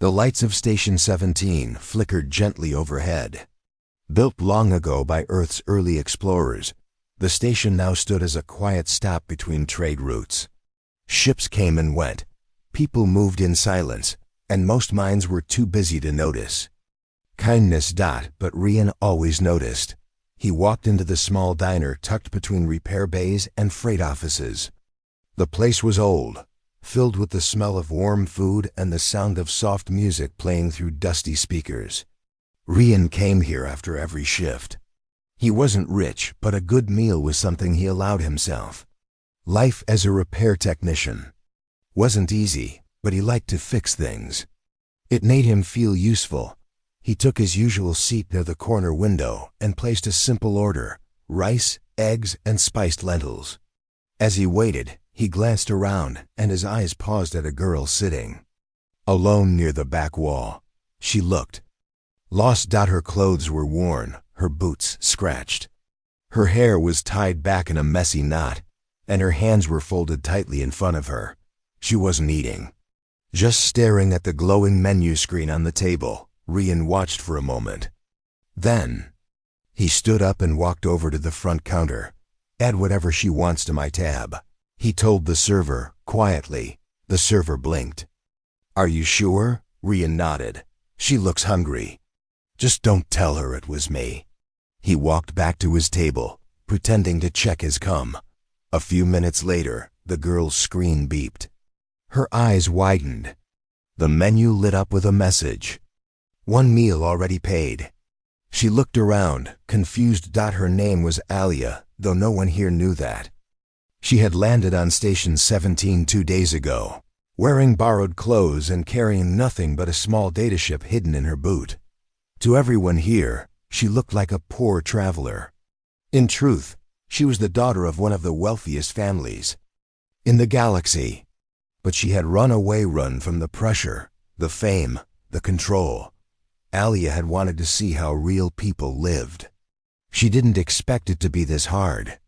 The lights of Station 17 flickered gently overhead. Built long ago by Earth's early explorers, the station now stood as a quiet stop between trade routes. Ships came and went, people moved in silence, and most minds were too busy to notice. Kindness. But Rian always noticed. He walked into the small diner tucked between repair bays and freight offices. The place was old, filled with the smell of warm food and the sound of soft music playing through dusty speakers. Rian came here after every shift. He wasn't rich, but a good meal was something he allowed himself. Life as a repair technician wasn't easy, but he liked to fix things. It made him feel useful. He took his usual seat near the corner window and placed a simple order: rice, eggs, and spiced lentils. As he waited, he glanced around, and his eyes paused at a girl sitting alone near the back wall. She looked lost. Her clothes were worn, her boots scratched. Her hair was tied back in a messy knot, and her hands were folded tightly in front of her. She wasn't eating, just staring at the glowing menu screen on the table. Rian watched for a moment. Then he stood up and walked over to the front counter. "Add whatever she wants to my tab," he told the server quietly. The server blinked. "Are you sure?" Rian nodded. "She looks hungry. Just don't tell her it was me." He walked back to his table, pretending to check his cum. A few minutes later, the girl's screen beeped. Her eyes widened. The menu lit up with a message: "One meal already paid." She looked around, confused. Her name was Alia, though no one here knew that. She had landed on Station 17 2 days ago, wearing borrowed clothes and carrying nothing but a small dataship hidden in her boot. To everyone here, she looked like a poor traveler. In truth, she was the daughter of one of the wealthiest families in the galaxy. But she had run from the pressure, the fame, the control. Alia had wanted to see how real people lived. She didn't expect it to be this hard,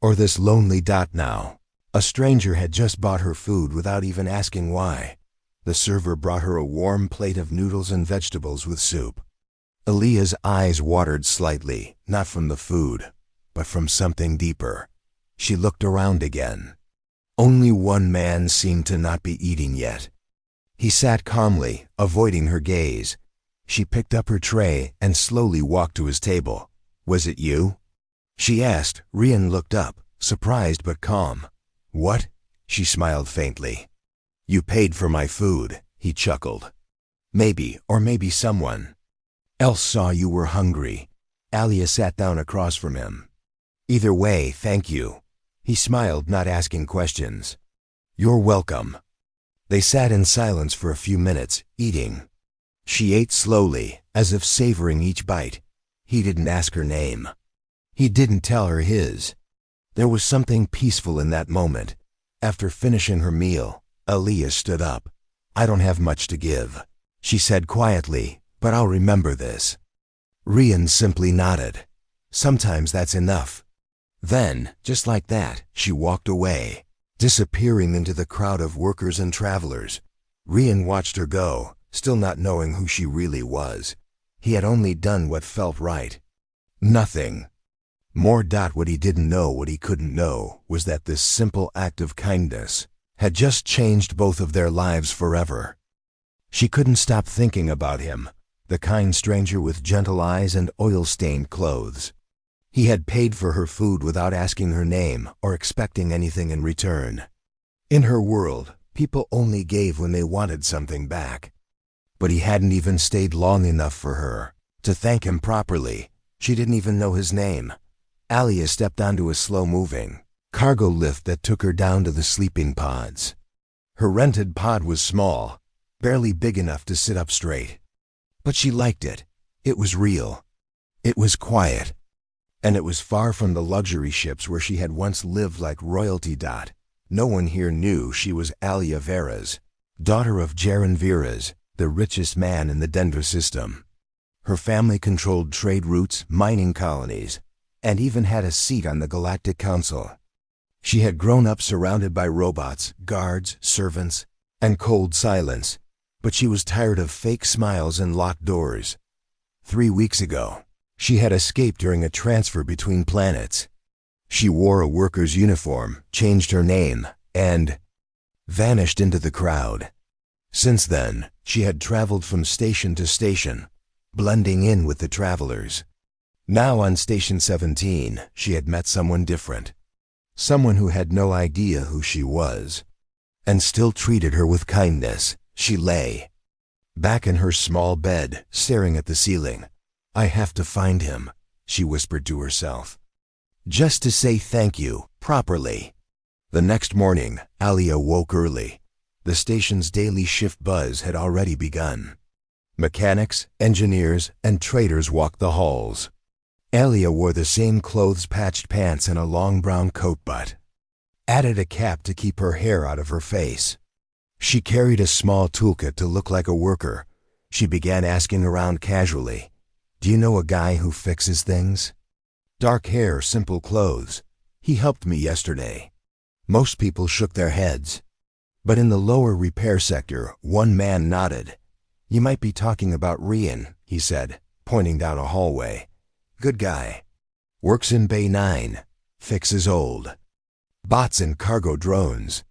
or this lonely. Now, a stranger had just bought her food without even asking why. The server brought her a warm plate of noodles and vegetables with soup. Alia's eyes watered slightly, not from the food, but from something deeper. She looked around again. Only one man seemed to not be eating yet. He sat calmly, avoiding her gaze. She picked up her tray and slowly walked to his table. "Was it you?" she asked. Rian looked up, surprised but calm. "What?" She smiled faintly. "You paid for my food," he chuckled. "Maybe, or maybe someone else saw you were hungry." Alia sat down across from him. "Either way, thank you." He smiled, not asking questions. "You're welcome." They sat in silence for a few minutes, eating. She ate slowly, as if savoring each bite. He didn't ask her name. He didn't tell her his. There was something peaceful in that moment. After finishing her meal, Alia stood up. "I don't have much to give," she said quietly, "but I'll remember this." Rian simply nodded. "Sometimes that's enough." Then, just like that, she walked away, disappearing into the crowd of workers and travelers. Rian watched her go, still not knowing who she really was. He had only done what felt right. Nothing more. What he didn't know, what he couldn't know, was that this simple act of kindness had just changed both of their lives forever. She couldn't stop thinking about him, the kind stranger with gentle eyes and oil-stained clothes. He had paid for her food without asking her name or expecting anything in return. In her world, people only gave when they wanted something back. But he hadn't even stayed long enough for her to thank him properly. She didn't even know his name. Alia stepped onto a slow-moving cargo lift that took her down to the sleeping pods. Her rented pod was small, barely big enough to sit up straight. But she liked it. It was real. It was quiet. And it was far from the luxury ships where she had once lived like royalty. No one here knew she was Alia Veras, daughter of Jaren Veras, the richest man in the Denver system. Her family controlled trade routes, mining colonies, and even had a seat on the Galactic Council. She had grown up surrounded by robots, guards, servants, and cold silence. but she was tired of fake smiles and locked doors. 3 weeks ago, she had escaped during a transfer between planets. She wore a worker's uniform, changed her name, and vanished into the crowd. Since then, she had traveled from station to station, blending in with the travelers. Now on Station 17, she had met someone different. Someone who had no idea who she was, and still treated her with kindness. She lay back in her small bed, staring at the ceiling. "I have to find him," she whispered to herself, "just to say thank you, properly." The next morning, Alia woke early. The station's daily shift buzz had already begun. Mechanics, engineers, and traders walked the halls. Alia wore the same clothes, patched pants, and a long brown coat, but added a cap to keep her hair out of her face. She carried a small toolkit to look like a worker. She began asking around casually, "Do you know a guy who fixes things? Dark hair, simple clothes. He helped me yesterday." Most people shook their heads. But in the lower repair sector, one man nodded. "You might be talking about Rian," he said, pointing down a hallway. "Good guy. Works in Bay 9. Fixes old bots and cargo drones.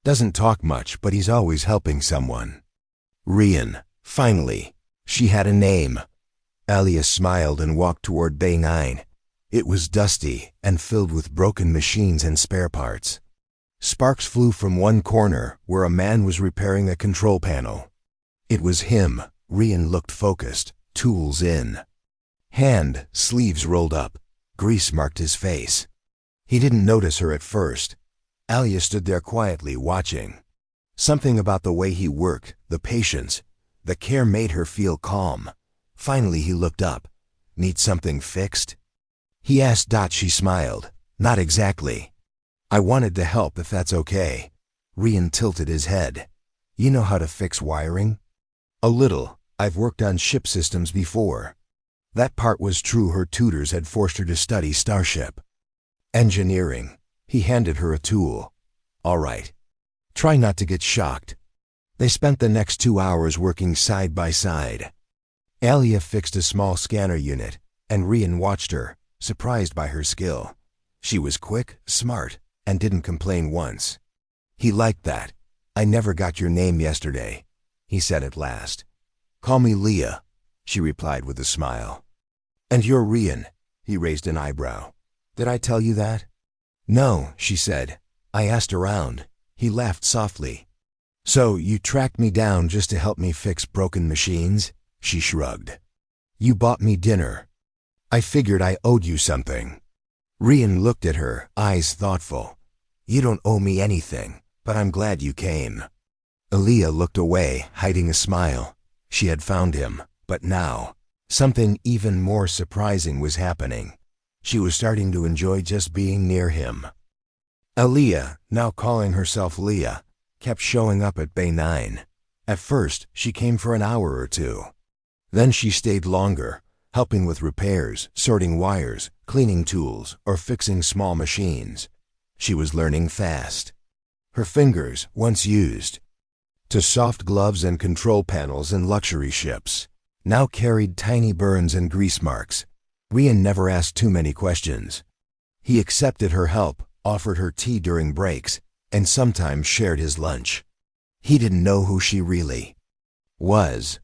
Doesn't talk much, but he's always helping someone." Rian. Finally, she had a name. Alia smiled and walked toward Bay 9. It was dusty and filled with broken machines and spare parts. Sparks flew from one corner where a man was repairing a control panel. It was him. Rian looked focused, tools in hand, sleeves rolled up. Grease marked his face. He didn't notice her at first. Alia stood there quietly watching. Something about the way he worked, the patience, the care made her feel calm. Finally he looked up. "Need something fixed?" he asked. She smiled. "Not exactly. I wanted to help if that's okay." Rian tilted his head. "You know how to fix wiring?" "A little. I've worked on ship systems before." That part was true. Her tutors had forced her to study starship engineering. He handed her a tool. "All right. Try not to get shocked." They spent the next 2 hours working side by side. Alia fixed a small scanner unit, and Rian watched her, surprised by her skill. She was quick, smart, and didn't complain once. He liked that. "I never got your name yesterday," he said at last. "Call me Leah," she replied with a smile. "And you're Rian?" He raised an eyebrow. "Did I tell you that?" "No," she said. "I asked around." He laughed softly. "So you tracked me down just to help me fix broken machines?" She shrugged. "You bought me dinner. I figured I owed you something." Rian looked at her, eyes thoughtful. "You don't owe me anything, but I'm glad you came." Alia looked away, hiding a smile. She had found him, but now something even more surprising was happening. She was starting to enjoy just being near him. Alia, now calling herself Leah, kept showing up at Bay 9. At first, she came for an hour or two. Then she stayed longer, helping with repairs, sorting wires, cleaning tools, or fixing small machines. She was learning fast. Her fingers, once used to soft gloves and control panels in luxury ships, now carried tiny burns and grease marks. Rian never asked too many questions. He accepted her help, offered her tea during breaks, and sometimes shared his lunch. He didn't know who she really was.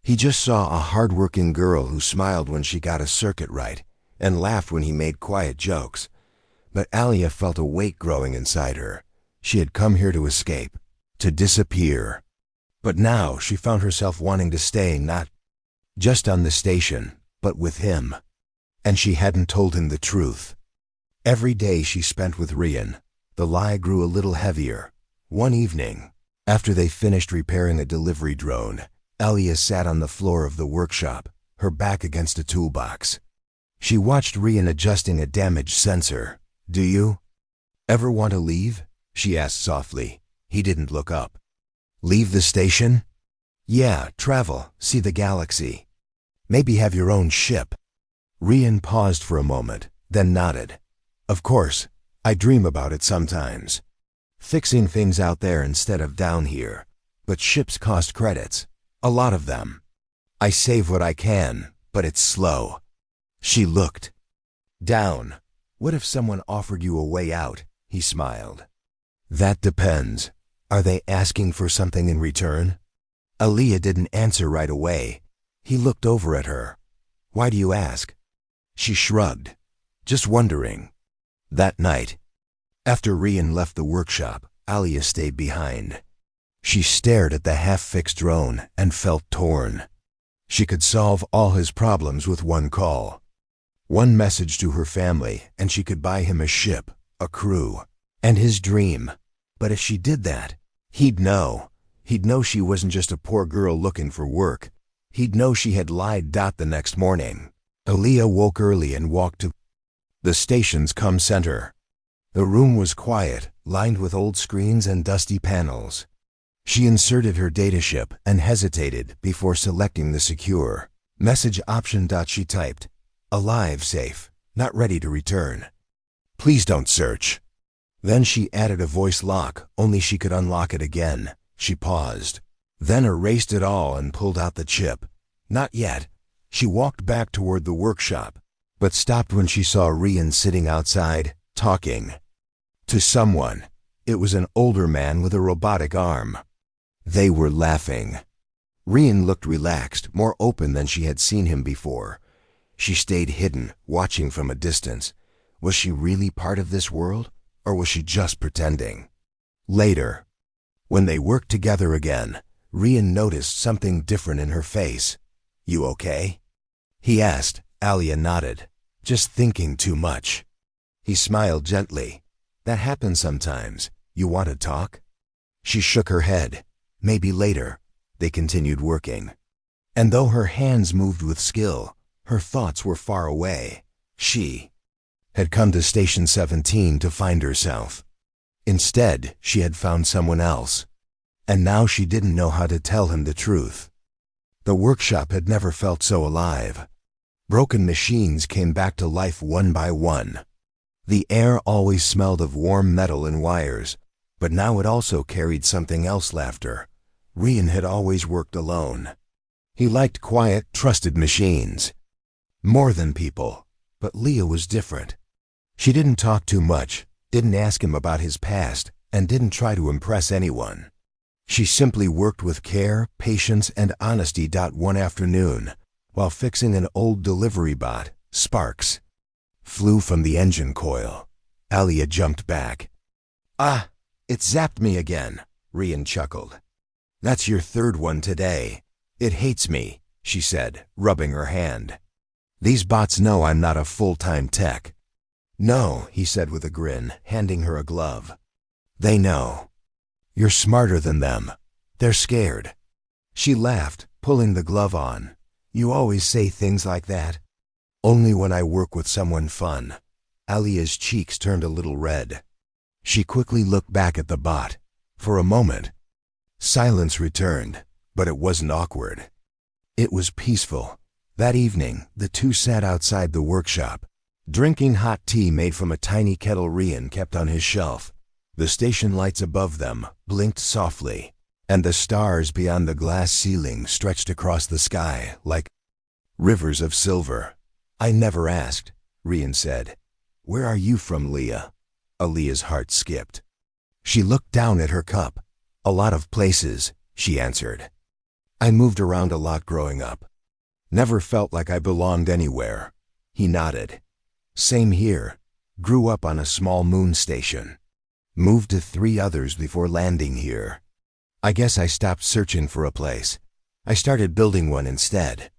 He just saw a hard-working girl who smiled when she got a circuit right and laughed when he made quiet jokes. But Alia felt a weight growing inside her. She had come here to escape, to disappear. But now she found herself wanting to stay, not just on the station, but with him. And she hadn't told him the truth. Every day she spent with Rian, the lie grew a little heavier. One evening, after they finished repairing a delivery drone, Alia sat on the floor of the workshop, her back against a toolbox. She watched Rian adjusting a damaged sensor. "Do you ever want to leave?" she asked softly. He didn't look up. "Leave the station?" "Yeah, travel, see the galaxy. Maybe have your own ship." Rian paused for a moment, then nodded. "Of course, I dream about it sometimes. Fixing things out there instead of down here. But ships cost credits. A lot of them. I save what I can, but it's slow. She looked down. What if someone offered you a way out? He smiled. That depends. Are they asking for something in return? Aaliyah didn't answer right away. He looked over at her. Why do you ask? She shrugged. Just wondering. That night, after Rian left the workshop, Aaliyah stayed behind. She stared at the half-fixed drone and felt torn. She could solve all his problems with one call. One message to her family, and she could buy him a ship, a crew, and his dream. But if she did that, he'd know. He'd know she wasn't just a poor girl looking for work. He'd know she had lied. The next morning, Aaliyah woke early and walked to the station's comm center. The room was quiet, lined with old screens and dusty panels. She inserted her data chip and hesitated before selecting the secure message option. She typed, "Alive, safe, not ready to return. Please don't search." Then she added a voice lock, only she could unlock it again. She paused, then erased it all and pulled out the chip. Not yet. She walked back toward the workshop, but stopped when she saw Rian sitting outside, talking to someone. It was an older man with a robotic arm. They were laughing. Rian looked relaxed, more open than she had seen him before. She stayed hidden, watching from a distance. Was she really part of this world, or was she just pretending? Later, when they worked together again, Rian noticed something different in her face. "You okay?" he asked. Aaliyah nodded. "Just thinking too much." He smiled gently. "That happens sometimes. You want to talk?" She shook her head. "Maybe later." They continued working. And though her hands moved with skill, her thoughts were far away. She had come to Station 17 to find herself. Instead, she had found someone else. And now she didn't know how to tell him the truth. The workshop had never felt so alive. Broken machines came back to life one by one. The air always smelled of warm metal and wires, but now it also carried something else: laughter. Rian had always worked alone. He liked quiet, trusted machines more than people, but Leah was different. She didn't talk too much, didn't ask him about his past, and didn't try to impress anyone. She simply worked with care, patience, and honesty. One afternoon, while fixing an old delivery bot, sparks flew from the engine coil. Aaliyah jumped back. "Ah, it zapped me again," Rian chuckled. "That's your third one today. It hates me," she said, rubbing her hand. "These bots know I'm not a full-time tech." "No," he said with a grin, handing her a glove. "They know. You're smarter than them. They're scared." She laughed, pulling the glove on. "You always say things like that." "Only when I work with someone fun." Aaliyah's cheeks turned a little red. She quickly looked back at the bot. For a moment, silence returned, but it wasn't awkward. It was peaceful. That evening, the two sat outside the workshop, drinking hot tea made from a tiny kettle Rian kept on his shelf. The station lights above them blinked softly, and the stars beyond the glass ceiling stretched across the sky like rivers of silver. "I never asked," Rian said. "Where are you from, Leah?" Aaliyah's heart skipped. She looked down at her cup. "A lot of places," she answered. "I moved around a lot growing up. Never felt like I belonged anywhere." He nodded. "Same here. Grew up on a small moon station. Moved to 3 others before landing here. I guess I stopped searching for a place. I started building one instead."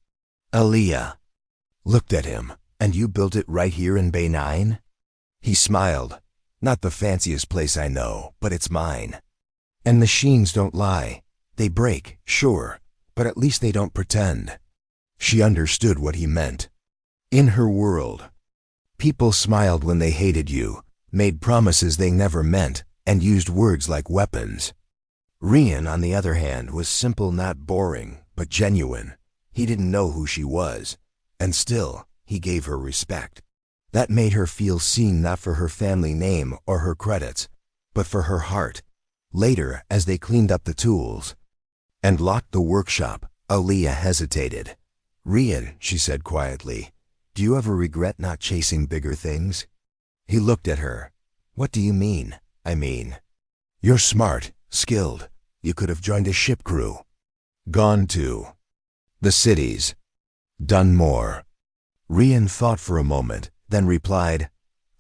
Aaliyah looked at him. "And you built it right here in Bay 9? He smiled. "Not the fanciest place I know, but it's mine. And machines don't lie. They break, sure, but at least they don't pretend." She understood what he meant. In her world, people smiled when they hated you, made promises they never meant, and used words like weapons. Rian, on the other hand, was simple, not boring, but genuine. He didn't know who she was, and still, he gave her respect. That made her feel seen, not for her family name or her credits, but for her heart. Later, as they cleaned up the tools, And locked the workshop. Aaliyah hesitated. "Rian," she said quietly, "do you ever regret not chasing bigger things?" He looked at her. "What do you mean?" "I mean, you're smart, skilled. You could have joined a ship crew. Gone to the cities. Done more." Rian thought for a moment, then replied,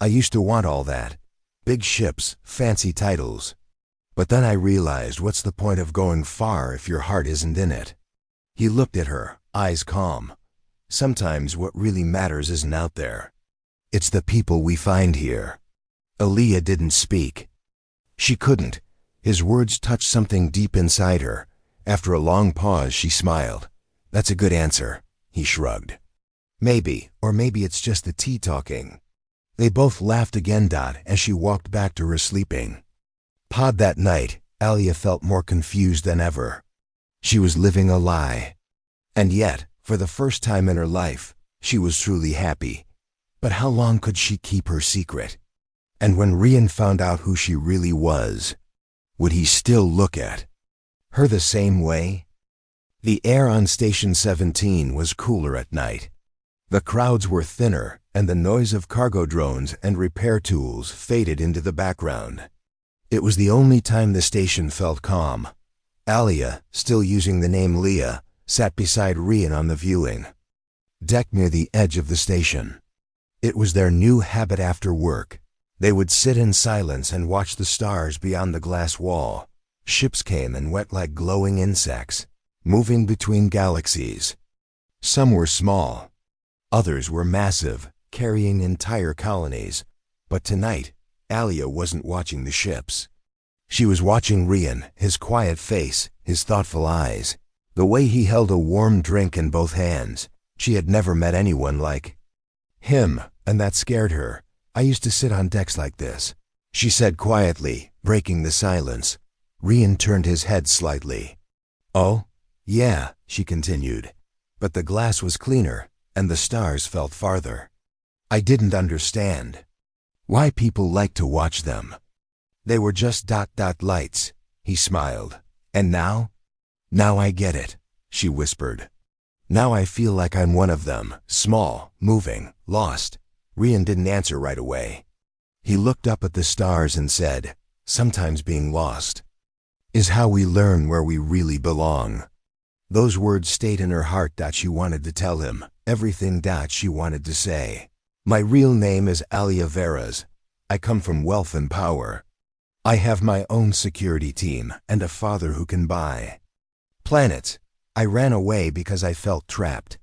"I used to want all that. Big ships, fancy titles. But then I realized, what's the point of going far if your heart isn't in it?" He looked at her, eyes calm. "Sometimes what really matters isn't out there. It's the people we find here." Aaliyah didn't speak. She couldn't. His words touched something deep inside her. After a long pause, she smiled. "That's a good answer," he shrugged. "Maybe, or maybe it's just the tea talking." They both laughed again, as she walked back to her sleeping pod that night. Aaliyah felt more confused than ever. She was living a lie. And yet, for the first time in her life, she was truly happy. But how long could she keep her secret? And when Rian found out who she really was, would he still look at her the same way? The air on Station 17 was cooler at night. The crowds were thinner, and the noise of cargo drones and repair tools faded into the background. It was the only time the station felt calm. Aaliyah, still using the name Leah, sat beside Rian on the viewing deck near the edge of the station. It was their new habit after work. They would sit in silence and watch the stars beyond the glass wall. Ships came and went like glowing insects, moving between galaxies. Some were small. Others were massive, carrying entire colonies. But tonight, Aaliyah wasn't watching the ships. She was watching Rian, his quiet face, his thoughtful eyes, the way he held a warm drink in both hands. She had never met anyone like him, and that scared her. "I used to sit on decks like this," she said quietly, breaking the silence. Rian turned his head slightly. "Oh, yeah," she continued, "but the glass was cleaner, and the stars felt farther. I didn't understand why people liked to watch them. They were just lights." He smiled. "And now? Now I get it," she whispered. "Now I feel like I'm one of them, small, moving, lost." Rian didn't answer right away. He looked up at the stars and said, "Sometimes being lost is how we learn where we really belong." Those words stayed in her heart. She wanted to tell him everything she wanted to say. "My real name is Aaliyah Veras. I come from wealth and power. I have my own security team and a father who can buy planets. I ran away because I felt trapped.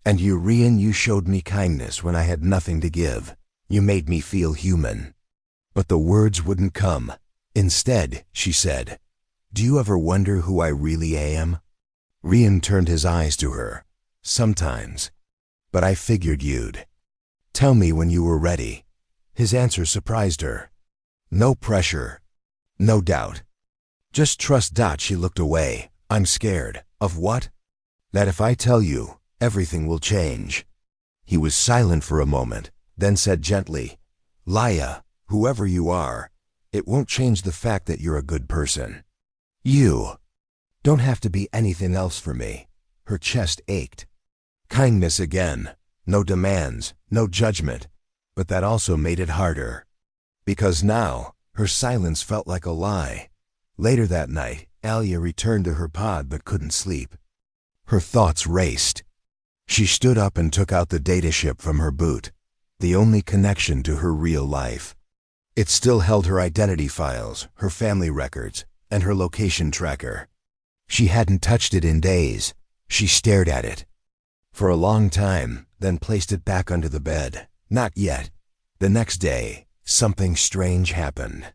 And you, Rian, you showed me kindness when I had nothing to give. You made me feel human." But the words wouldn't come. Instead, she said, "Do you ever wonder who I really am?" Rian turned his eyes to her. "Sometimes. But I figured you'd tell me when you were ready." His answer surprised her. No pressure. No doubt. "Just trust." She looked away. "I'm scared." "Of what?" "That if I tell you, everything will change." He was silent for a moment, then said gently, "Laya, whoever you are, it won't change the fact that you're a good person. You don't have to be anything else for me." Her chest ached. Kindness again. No demands, no judgment. But that also made it harder. Because now, her silence felt like a lie. Later that night, Aaliyah returned to her pod but couldn't sleep. Her thoughts raced. She stood up and took out the data chip from her boot, the only connection to her real life. It still held her identity files, her family records, and her location tracker. She hadn't touched it in days. She stared at it for a long time, then placed it back under the bed. Not yet. The next day, something strange happened.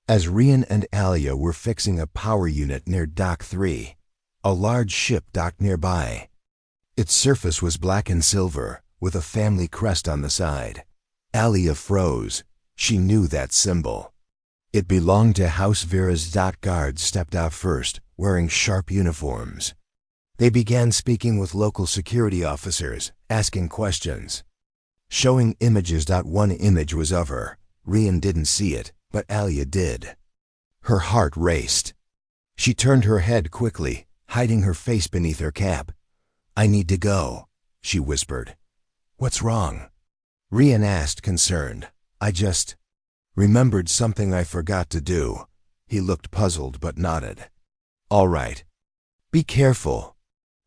As Rian and Aaliyah were fixing a power unit near Dock 3, a large ship docked nearby. Its surface was black and silver, with a family crest on the side. Aaliyah froze. She knew that symbol. It belonged to House Vera's. Guards stepped out first, wearing sharp uniforms. They began speaking with local security officers, asking questions, showing images. One image was of her. Rian didn't see it, but Aaliyah did. Her heart raced. She turned her head quickly, hiding her face beneath her cap. "I need to go," she whispered. "What's wrong?" Rian asked, concerned. "I just remembered something I forgot to do." He looked puzzled but nodded. "All right. Be careful."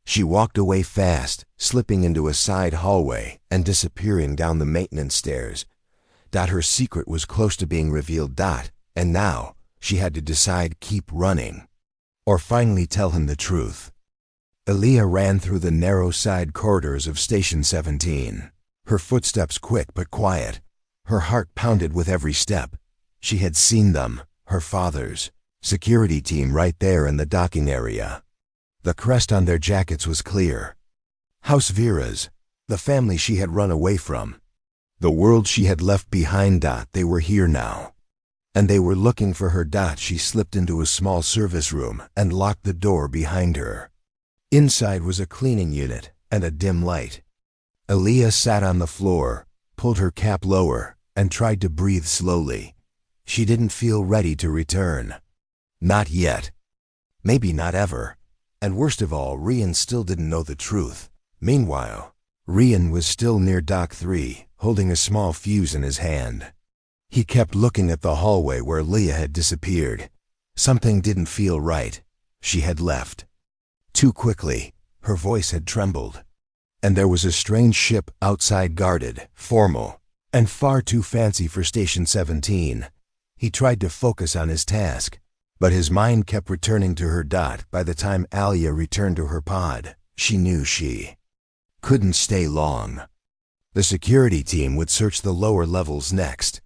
She walked away fast, slipping into a side hallway and disappearing down the maintenance stairs. Her secret was close to being revealed. And now she had to decide: keep running or finally tell him the truth. Aaliyah ran through the narrow side corridors of Station 17. Her footsteps quick but quiet. Her heart pounded with every step. She had seen them, her father's security team, right there in the docking area. The crest on their jackets was clear. House Vera's, the family she had run away from. The world she had left behind. They were here now. And they were looking for her. She slipped into a small service room and locked the door behind her. Inside was a cleaning unit and a dim light. Aaliyah sat on the floor, pulled her cap lower, and tried to breathe slowly. She didn't feel ready to return. Not yet. Maybe not ever. And worst of all, Rian still didn't know the truth. Meanwhile, Rian was still near Dock 3, holding a small fuse in his hand. He kept looking at the hallway where Leah had disappeared. Something didn't feel right. She had left too quickly. Her voice had trembled. And there was a strange ship outside, guarded, formal, and far too fancy for Station 17. He tried to focus on his task, but his mind kept returning to her. By the time Alia returned to her pod, she knew she couldn't stay long. The security team would search the lower levels next.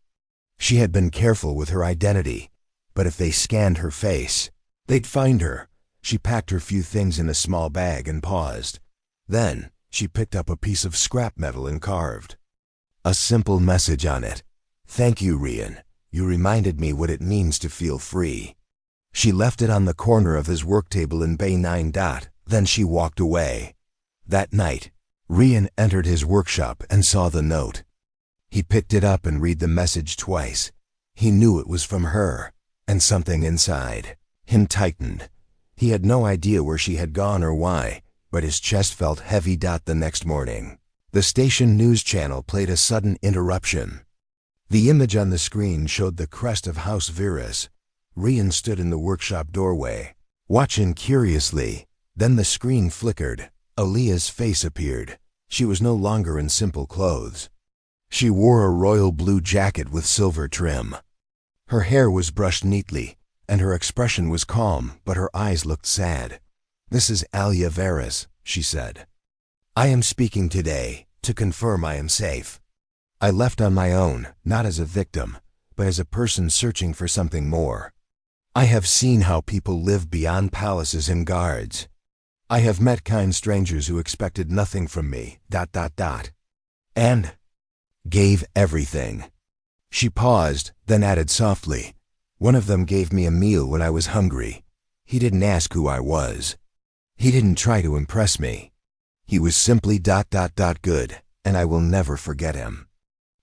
She had been careful with her identity, but if they scanned her face, they'd find her. She packed her few things in a small bag and paused. Then she picked up a piece of scrap metal and carved a simple message on it. "Thank you, Rian. You reminded me what it means to feel free." She left it on the corner of his work table in Bay 9. Then she walked away. That night, Rian entered his workshop and saw the note. He picked it up and read the message twice. He knew it was from her, and something inside him tightened. He had no idea where she had gone or why, but his chest felt heavy. The next morning, the station news channel played a sudden interruption. The image on the screen showed the crest of House Vera's. Rian stood in the workshop doorway, watching curiously. Then the screen flickered. Aaliyah's face appeared. She was no longer in simple clothes. She wore a royal blue jacket with silver trim. Her hair was brushed neatly, and her expression was calm, but her eyes looked sad. "This is Alia Veras," she said. "I am speaking today to confirm I am safe. I left on my own, not as a victim, but as a person searching for something more. I have seen how people live beyond palaces and guards. I have met kind strangers who expected nothing from me, and gave everything." She paused, then added softly, "One of them gave me a meal when I was hungry. He didn't ask who I was. He didn't try to impress me. He was simply ... good, and I will never forget him."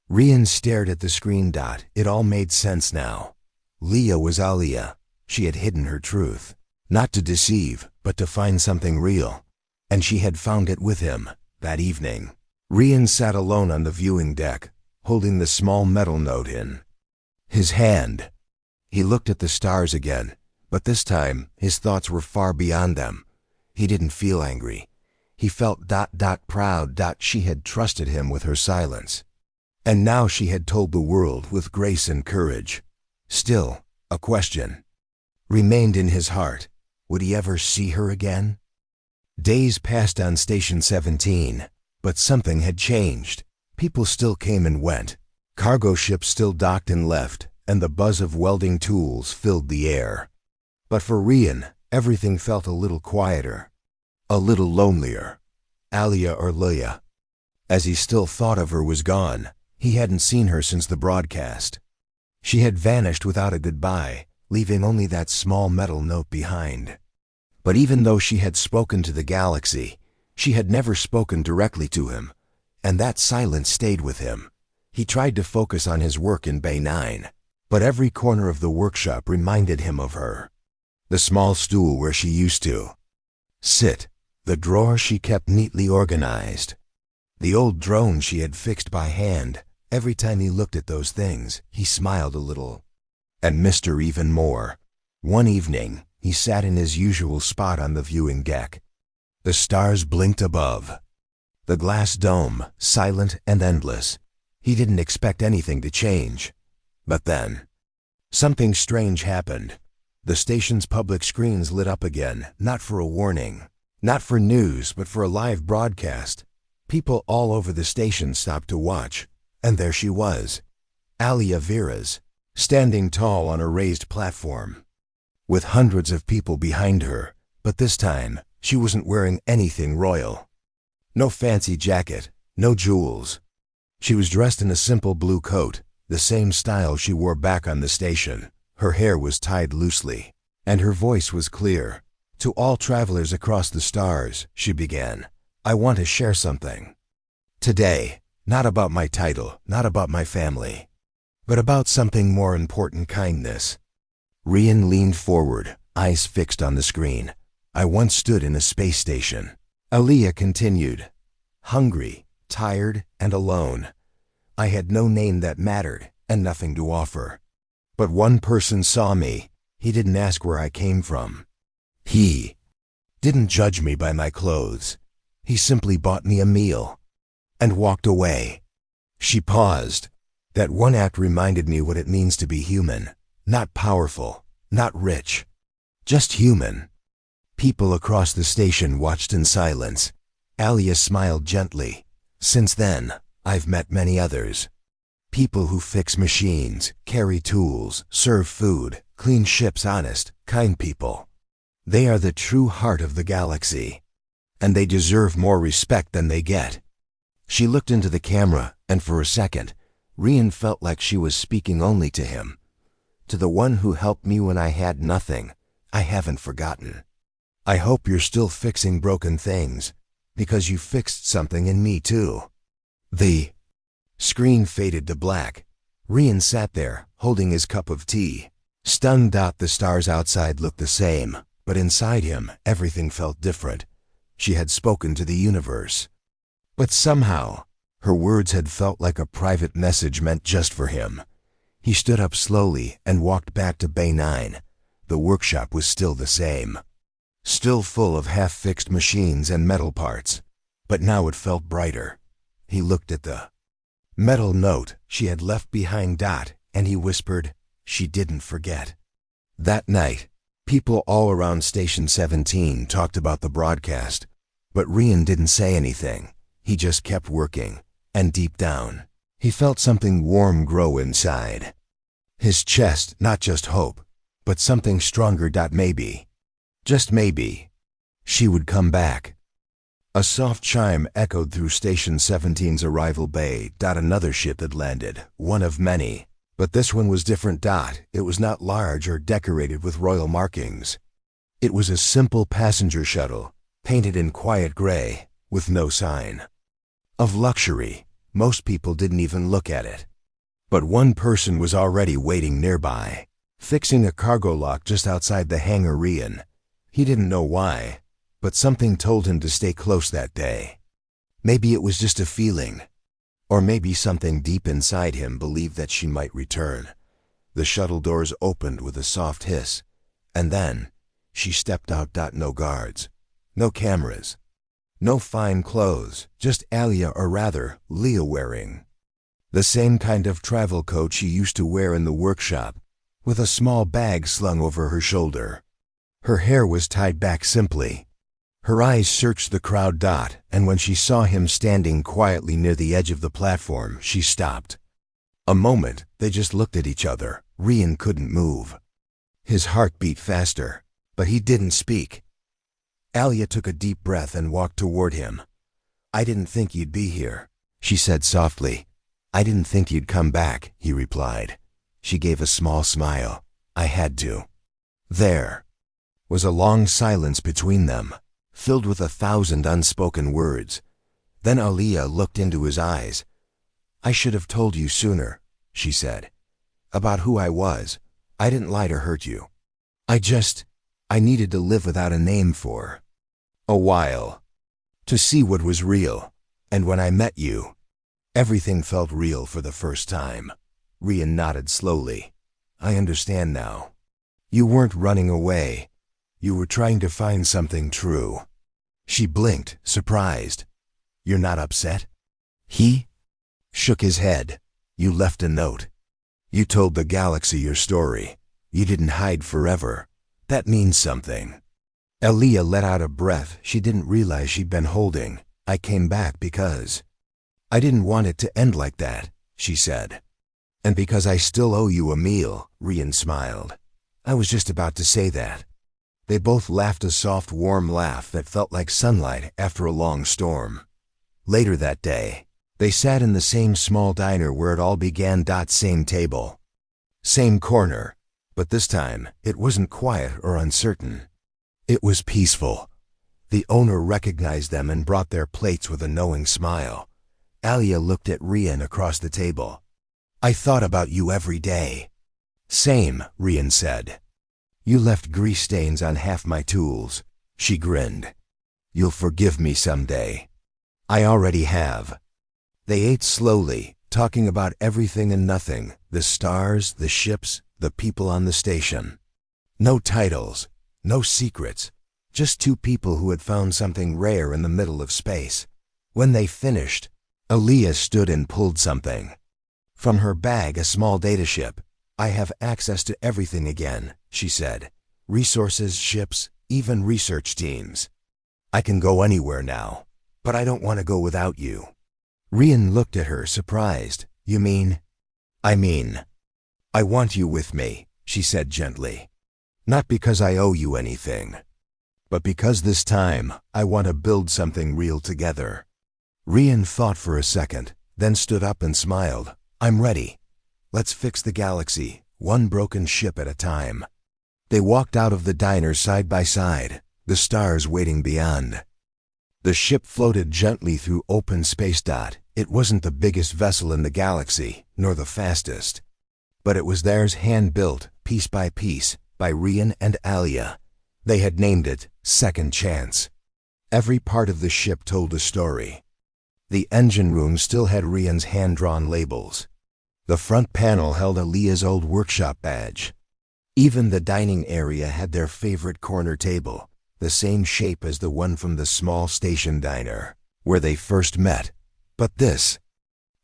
Rian stared at the screen. It all made sense now. Leah was Alia. She had hidden her truth, not to deceive, but to find something real. And she had found it with him, that evening. Rian sat alone on the viewing deck, holding the small metal note in his hand. He looked at the stars again, but this time his thoughts were far beyond them. He didn't feel angry. He felt ... proud. She had trusted him with her silence. And now she had told the world with grace and courage. Still, a question remained in his heart. Would he ever see her again? Days passed on Station 17, but something had changed. People still came and went. Cargo ships still docked and left, and the buzz of welding tools filled the air. But for Rian, everything felt a little quieter, a little lonelier. Alia or Leah, as he still thought of her, was gone. He hadn't seen her since the broadcast. She had vanished without a goodbye, leaving only that small metal note behind. But even though she had spoken to the galaxy, she had never spoken directly to him, and that silence stayed with him. He tried to focus on his work in Bay 9, but every corner of the workshop reminded him of her. The small stool where she used to Sit. The drawer she kept neatly organized. The old drone she had fixed by hand. Every time he looked at those things, he smiled a little and missed her even more. One evening, he sat in his usual spot on the viewing deck. The stars blinked above. The glass dome, silent and endless. He didn't expect anything to change. But then, something strange happened. The station's public screens lit up again, not for a warning, not for news, but for a live broadcast. People all over the station stopped to watch, and there she was, Alia Veras, standing tall on a raised platform, with hundreds of people behind her, but this time, she wasn't wearing anything royal. No fancy jacket, no jewels. She was dressed in a simple blue coat, the same style she wore back on the station. Her hair was tied loosely, and her voice was clear. To all travelers across the stars, she began, I want to share something. Today, not about my title, not about my family, but about something more important, kindness. Rian leaned forward, eyes fixed on the screen. I once stood in a space station. Alia continued, hungry, tired, and alone. I had no name that mattered, and nothing to offer. But one person saw me. He didn't ask where I came from. He didn't judge me by my clothes. He simply bought me a meal and walked away. She paused. That one act reminded me what it means to be human. Not powerful, not rich, just human. People across the station watched in silence. Alia smiled gently. Since then, I've met many others. People who fix machines, carry tools, serve food, clean ships, honest, kind people. They are the true heart of the galaxy, and they deserve more respect than they get. She looked into the camera, and for a second, Rian felt like she was speaking only to him. To the one who helped me when I had nothing, I haven't forgotten. I hope you're still fixing broken things, because you fixed something in me too. The screen faded to black. Rian sat there, holding his cup of tea. Stunned. The stars outside looked the same, but inside him, everything felt different. She had spoken to the universe. But somehow, her words had felt like a private message meant just for him. He stood up slowly and walked back to Bay 9. The workshop was still the same, still full of half-fixed machines and metal parts, but now it felt brighter. He looked at the metal note she had left behind. And he whispered, she didn't forget. That night, people all around Station 17 talked about the broadcast, but Rian didn't say anything. He just kept working, and deep down, he felt something warm grow inside his chest, not just hope, but something stronger. Maybe, just maybe, she would come back. A soft chime echoed through Station 17's arrival bay. Another ship had landed, one of many. But this one was different. It was not large or decorated with royal markings. It was a simple passenger shuttle, painted in quiet gray, with no sign of luxury. Most people didn't even look at it. But one person was already waiting nearby, fixing a cargo lock just outside the hangar. Rian, he didn't know why, but something told him to stay close that day. Maybe it was just a feeling, or maybe something deep inside him believed that she might return. The shuttle doors opened with a soft hiss, and then she stepped out. No guards, no cameras, no fine clothes, just Alia, or rather, Leah, wearing the same kind of travel coat she used to wear in the workshop, with a small bag slung over her shoulder. Her hair was tied back simply. Her eyes searched the crowd. And when she saw him standing quietly near the edge of the platform, she stopped. A moment, they just looked at each other. Rian couldn't move. His heart beat faster, but he didn't speak. Alia took a deep breath and walked toward him. I didn't think you'd be here, she said softly. I didn't think you'd come back, he replied. She gave a small smile. I had to. There was a long silence between them, filled with 1,000 unspoken words. Then Alia looked into his eyes. I should have told you sooner, she said, about who I was. I didn't lie to hurt you. I needed to live without a name for A while. To see what was real. And when I met you, everything felt real for the first time. Rian nodded slowly. I understand now. You weren't running away. You were trying to find something true. She blinked, surprised. You're not upset? He shook his head. You left a note. You told the galaxy your story. You didn't hide forever. That means something. Aaliyah let out a breath she didn't realize she'd been holding. I came back because I didn't want it to end like that, she said. And because I still owe you a meal, Rian smiled. I was just about to say that. They both laughed a soft, warm laugh that felt like sunlight after a long storm. Later that day, they sat in the same small diner where it all began. Same table. Same corner. But this time, it wasn't quiet or uncertain. It was peaceful. The owner recognized them and brought their plates with a knowing smile. Aaliyah looked at Rian across the table. I thought about you every day. Same, Rian said. You left grease stains on half my tools. She grinned. You'll forgive me someday. I already have. They ate slowly, talking about everything and nothing, the stars, the ships, the people on the station. No titles, no secrets, just two people who had found something rare in the middle of space. When they finished, Aaliyah stood and pulled something. From her bag, a small data ship. I have access to everything again, she said. Resources, ships, even research teams. I can go anywhere now, but I don't want to go without you. Rian looked at her, surprised. You mean? I mean, I want you with me, she said gently. Not because I owe you anything, but because this time I want to build something real together. Rian thought for a second, then stood up and smiled. I'm ready. Let's fix the galaxy, one broken ship at a time. They walked out of the diner side by side, the stars waiting beyond. The ship floated gently through open space. It wasn't the biggest vessel in the galaxy, nor the fastest. But it was theirs, hand-built, piece by Rian and Aaliyah. They had named it Second Chance. Every part of the ship told a story. The engine room still had Rian's hand-drawn labels. The front panel held Aaliyah's old workshop badge. Even the dining area had their favorite corner table, the same shape as the one from the small station diner, where they first met. But this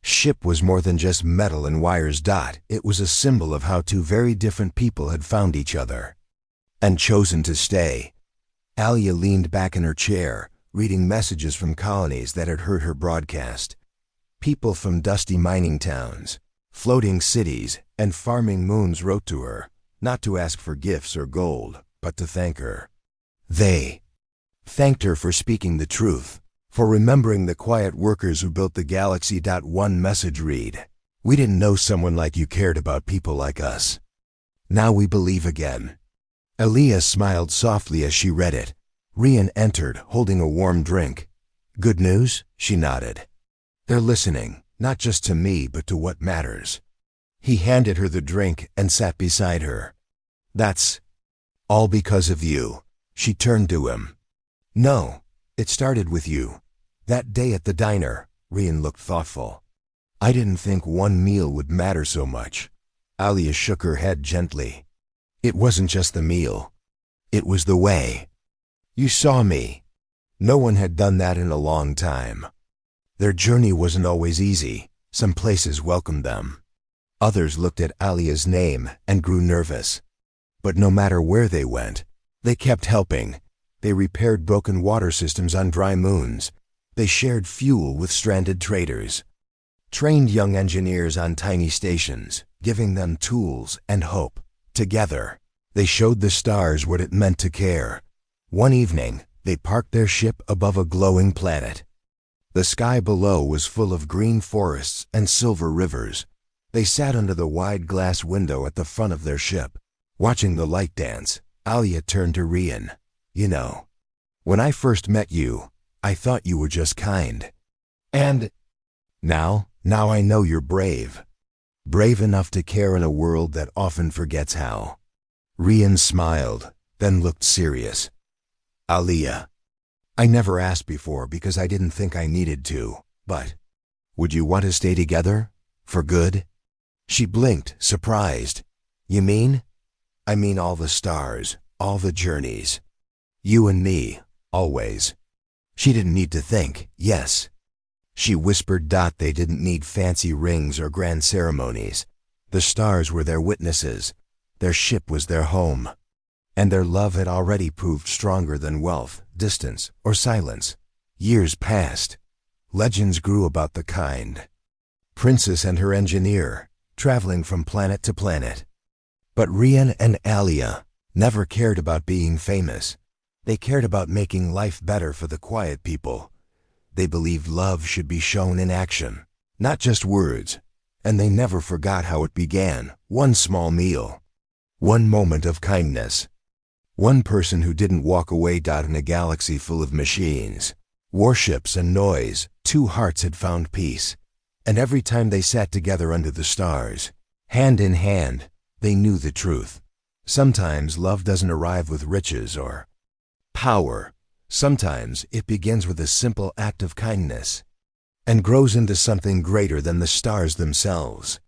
ship was more than just metal and wires. It was a symbol of how two very different people had found each other and chosen to stay. Aaliyah leaned back in her chair, reading messages from colonies that had heard her broadcast. People from dusty mining towns, floating cities, and farming moons wrote to her, not to ask for gifts or gold, but to thank her. They thanked her for speaking the truth, for remembering the quiet workers who built the galaxy. One message read, we didn't know someone like you cared about people like us. Now we believe again. Aaliyah smiled softly as she read it. Rian entered, holding a warm drink. Good news? She nodded. They're listening, not just to me, but to what matters. He handed her the drink and sat beside her. That's all because of you. She turned to him. No, it started with you. That day at the diner, Rian looked thoughtful. I didn't think one meal would matter so much. Aaliyah shook her head gently. It wasn't just the meal. It was the way. You saw me. No one had done that in a long time. Their journey wasn't always easy. Some places welcomed them. Others looked at Aaliyah's name and grew nervous. But no matter where they went, they kept helping. They repaired broken water systems on dry moons. They shared fuel with stranded traders. Trained young engineers on tiny stations, giving them tools and hope. Together, they showed the stars what it meant to care. One evening, they parked their ship above a glowing planet. The sky below was full of green forests and silver rivers. They sat under the wide glass window at the front of their ship, watching the light dance. Aaliyah turned to Rian. You know, when I first met you, I thought you were just kind. And now I know you're brave. Brave enough to care in a world that often forgets how. Rian smiled, then looked serious. Aaliyah, I never asked before because I didn't think I needed to, but would you want to stay together? For good? She blinked, surprised. You mean? I mean all the stars, all the journeys. You and me, always. She didn't need to think, yes. She whispered. They didn't need fancy rings or grand ceremonies. The stars were their witnesses. Their ship was their home. And their love had already proved stronger than wealth, distance, or silence. Years passed. Legends grew about the kind. Princess and her engineer, traveling from planet to planet. But Rian and Alia never cared about being famous. They cared about making life better for the quiet people. They believed love should be shown in action, not just words. And they never forgot how it began. One small meal. One moment of kindness. One person who didn't walk away. In a galaxy full of machines, warships and noise, two hearts had found peace. And every time they sat together under the stars, hand in hand, they knew the truth. Sometimes love doesn't arrive with riches or power. Sometimes it begins with a simple act of kindness and grows into something greater than the stars themselves.